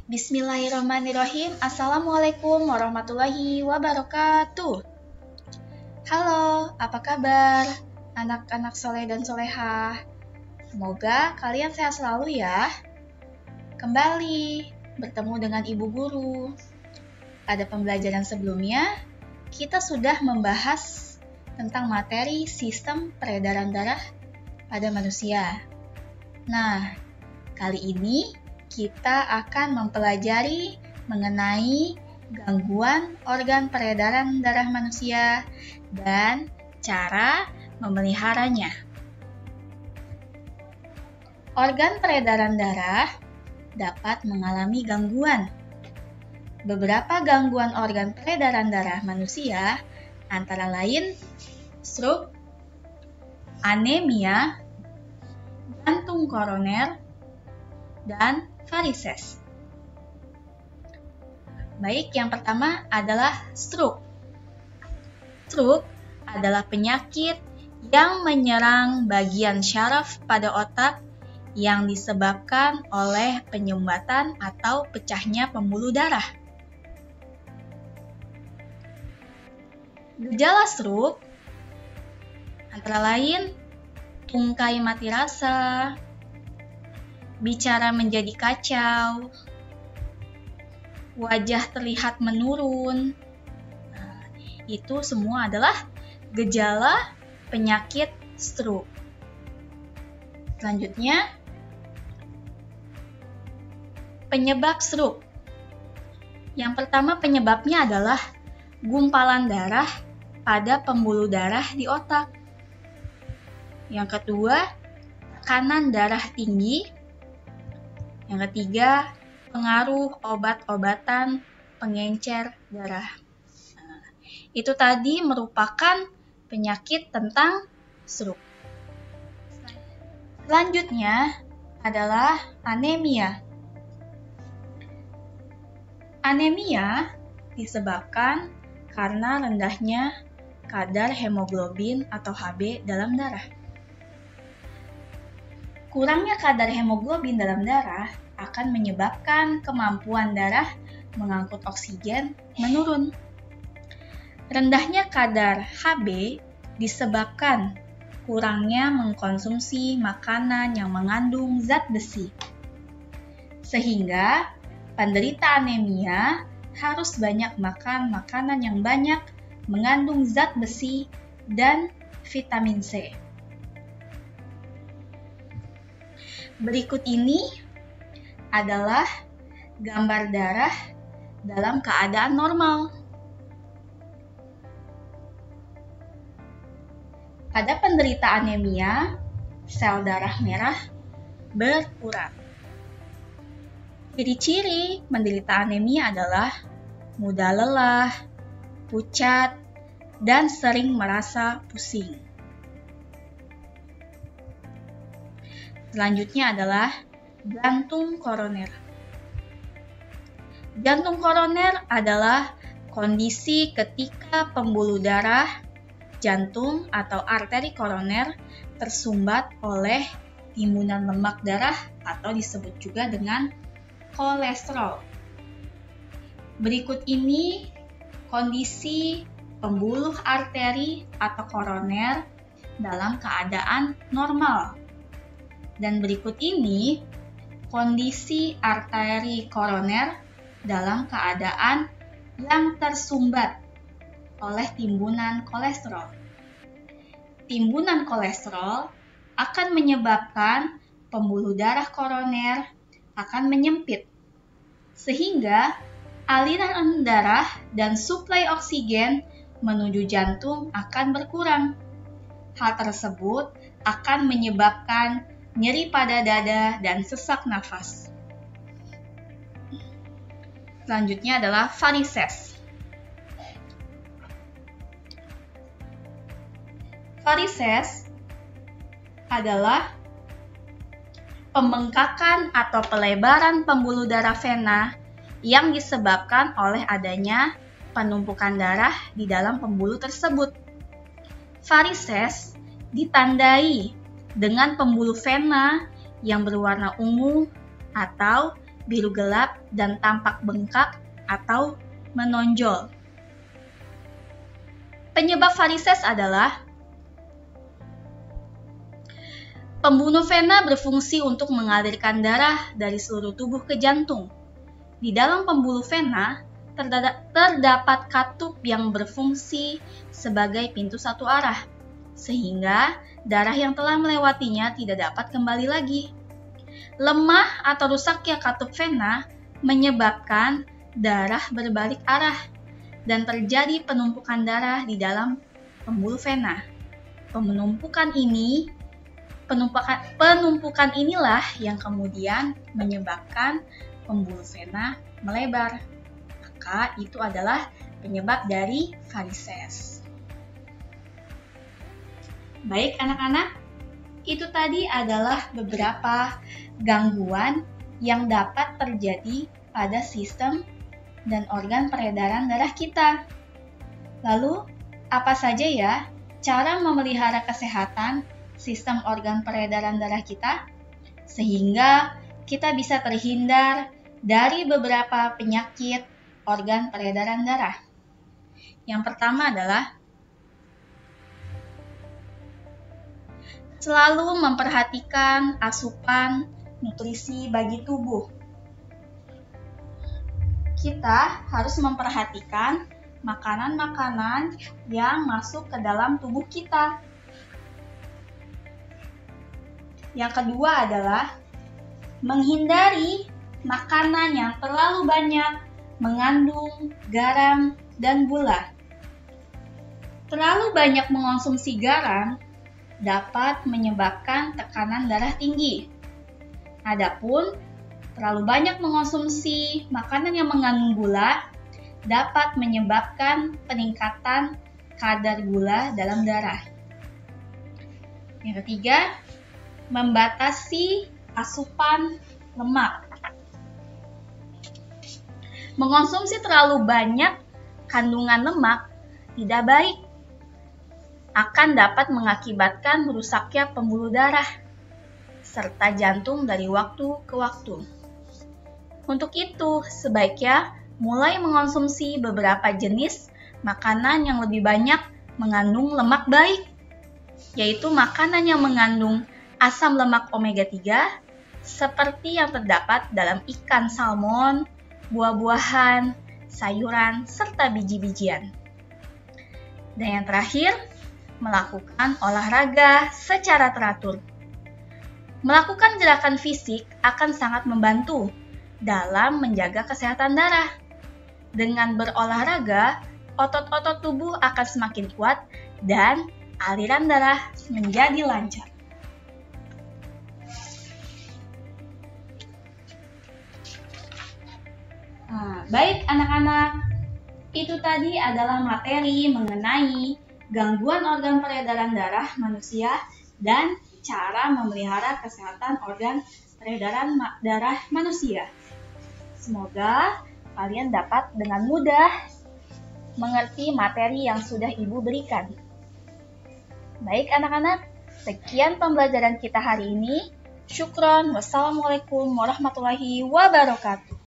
Bismillahirrahmanirrahim. Assalamualaikum warahmatullahi wabarakatuh. Halo, apa kabar anak-anak soleh dan solehah? Semoga kalian sehat selalu ya. Kembali bertemu dengan Ibu Guru. Pada pembelajaran sebelumnya, kita sudah membahas tentang materi sistem peredaran darah pada manusia. Nah, kali ini kita akan mempelajari mengenai gangguan organ peredaran darah manusia dan cara memeliharanya. Organ peredaran darah dapat mengalami gangguan. Beberapa gangguan organ peredaran darah manusia antara lain stroke, anemia, jantung koroner, dan varises. Baik, yang pertama adalah stroke. Stroke adalah penyakit yang menyerang bagian syaraf pada otak yang disebabkan oleh penyumbatan atau pecahnya pembuluh darah. Gejala stroke antara lain tungkai mati rasa, bicara menjadi kacau, wajah terlihat menurun. Nah, itu semua adalah gejala penyakit stroke. Selanjutnya, penyebab stroke. Yang pertama penyebabnya adalah gumpalan darah pada pembuluh darah di otak. Yang kedua, tekanan darah tinggi. Yang ketiga, pengaruh obat-obatan pengencer darah. Nah, itu tadi merupakan penyakit tentang stroke. Selanjutnya adalah anemia. Anemia disebabkan karena rendahnya kadar hemoglobin atau Hb dalam darah. Kurangnya kadar hemoglobin dalam darah akan menyebabkan kemampuan darah mengangkut oksigen menurun. Rendahnya kadar Hb disebabkan kurangnya mengkonsumsi makanan yang mengandung zat besi. Sehingga penderita anemia harus banyak makan makanan yang banyak mengandung zat besi dan vitamin C. Berikut ini adalah gambar darah dalam keadaan normal. Pada penderita anemia, sel darah merah berkurang. Ciri-ciri penderita anemia adalah mudah lelah, pucat, dan sering merasa pusing. Selanjutnya adalah jantung koroner. Jantung koroner adalah kondisi ketika pembuluh darah jantung atau arteri koroner tersumbat oleh timbunan lemak darah atau disebut juga dengan kolesterol. Berikut ini kondisi pembuluh arteri atau koroner dalam keadaan normal. Dan berikut ini kondisi arteri koroner dalam keadaan yang tersumbat oleh timbunan kolesterol. Timbunan kolesterol akan menyebabkan pembuluh darah koroner akan menyempit, sehingga aliran darah dan suplai oksigen menuju jantung akan berkurang. Hal tersebut akan menyebabkan nyeri pada dada dan sesak nafas. Selanjutnya adalah varises. Varises adalah pembengkakan atau pelebaran pembuluh darah vena yang disebabkan oleh adanya penumpukan darah di dalam pembuluh tersebut. Varises ditandai dengan pembuluh vena yang berwarna ungu atau biru gelap, dan tampak bengkak atau menonjol. Penyebab varises adalah pembunuh vena berfungsi untuk mengalirkan darah dari seluruh tubuh ke jantung. Di dalam pembuluh vena terdapat katup yang berfungsi sebagai pintu satu arah, sehingga darah yang telah melewatinya tidak dapat kembali lagi. Lemah atau rusaknya katup vena menyebabkan darah berbalik arah dan terjadi penumpukan darah di dalam pembuluh vena. Penumpukan inilah yang kemudian menyebabkan pembuluh vena melebar. Maka itu adalah penyebab dari varises. Baik anak-anak, itu tadi adalah beberapa gangguan yang dapat terjadi pada sistem dan organ peredaran darah kita. Lalu, apa saja ya cara memelihara kesehatan sistem organ peredaran darah kita, sehingga kita bisa terhindar dari beberapa penyakit organ peredaran darah? Yang pertama adalah selalu memperhatikan asupan nutrisi bagi tubuh. Kita harus memperhatikan makanan-makanan yang masuk ke dalam tubuh kita. Yang kedua adalah menghindari makanan yang terlalu banyak mengandung garam dan gula. Terlalu banyak mengonsumsi garam dapat menyebabkan tekanan darah tinggi. Adapun terlalu banyak mengonsumsi makanan yang mengandung gula dapat menyebabkan peningkatan kadar gula dalam darah. Yang ketiga, membatasi asupan lemak. Mengonsumsi terlalu banyak kandungan lemak tidak baik, akan dapat mengakibatkan rusaknya pembuluh darah serta jantung dari waktu ke waktu. Untuk itu, sebaiknya mulai mengonsumsi beberapa jenis makanan yang lebih banyak mengandung lemak baik, yaitu makanan yang mengandung asam lemak omega 3 seperti yang terdapat dalam ikan salmon, buah-buahan, sayuran, serta biji-bijian. Dan yang terakhir, melakukan olahraga secara teratur. Melakukan gerakan fisik akan sangat membantu dalam menjaga kesehatan darah. Dengan berolahraga, otot-otot tubuh akan semakin kuat dan aliran darah menjadi lancar. Baik anak-anak, itu tadi adalah materi mengenai gangguan organ peredaran darah manusia dan cara memelihara kesehatan organ peredaran darah manusia. Semoga kalian dapat dengan mudah mengerti materi yang sudah Ibu berikan. Baik anak-anak, sekian pembelajaran kita hari ini. Syukron, wassalamualaikum warahmatullahi wabarakatuh.